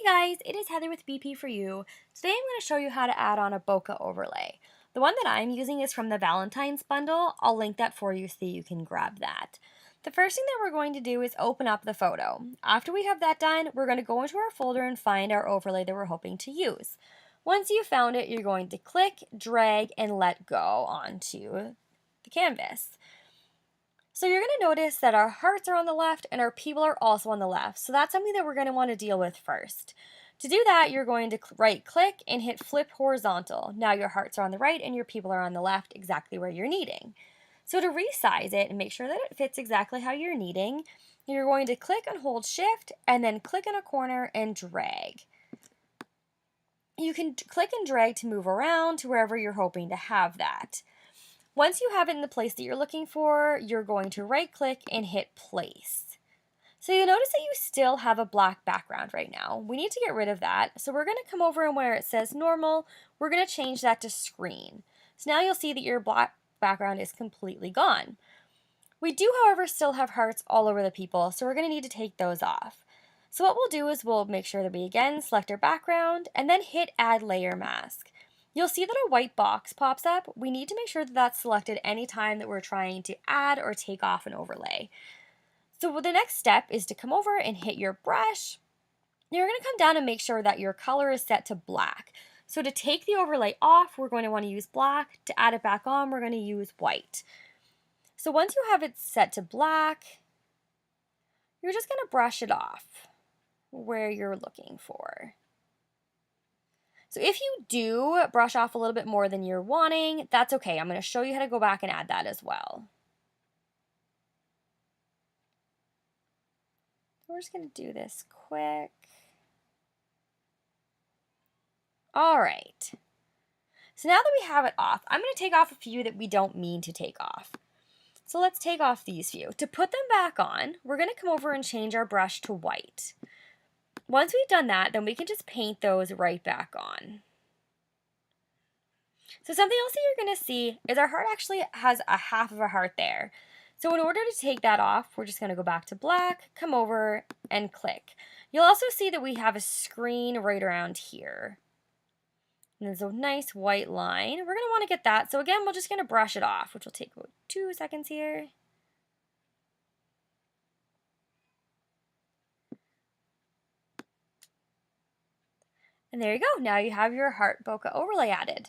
Hey guys, it is Heather with BP for You. Today I'm going to show you how to add on a bokeh overlay. The one that I'm using is from the Valentine's bundle. I'll link that for you so you can grab that. The first thing that we're going to do is open up the photo. After we have that done, we're going to go into our folder and find our overlay that we're hoping to use. Once you've found it, you're going to click, drag, and let go onto the canvas. So you're going to notice that our hearts are on the left and our people are also on the left. So that's something that we're going to want to deal with first. To do that, you're going to right click and hit flip horizontal. Now your hearts are on the right and your people are on the left, exactly where you're needing. So to resize it and make sure that it fits exactly how you're needing, you're going to click and hold shift and then click in a corner and drag. You can click and drag to move around to wherever you're hoping to have that. Once you have it in the place that you're looking for, you're going to right click and hit place. So you'll notice that you still have a black background right now. We need to get rid of that. So we're going to come over and where it says normal, we're going to change that to screen. So now you'll see that your black background is completely gone. We do, however, still have hearts all over the people, so we're going to need to take those off. So what we'll do is we'll make sure that we again select our background and then hit add layer mask. You'll see that a white box pops up. We need to make sure that that's selected anytime that we're trying to add or take off an overlay. So the next step is to come over and hit your brush. You're going to come down and make sure that your color is set to black. So to take the overlay off, we're going to want to use black. To add it back on, we're going to use white. So once you have it set to black, you're just going to brush it off where you're looking for. So if you do brush off a little bit more than you're wanting, that's okay. I'm going to show you how to go back and add that as well. So we're just going to do this quick. All right. So now that we have it off, I'm going to take off a few that we don't mean to take off. So let's take off these few. To put them back on, we're going to come over and change our brush to white. Once we've done that, then we can just paint those right back on. So something else that you're going to see is our heart actually has a half of a heart there. So in order to take that off, we're just going to go back to black, come over, and click. You'll also see that we have a screen right around here. And there's a nice white line. We're going to want to get that. So again, we're just going to brush it off, which will take about 2 seconds here. And there you go. Now you have your heart bokeh overlay added.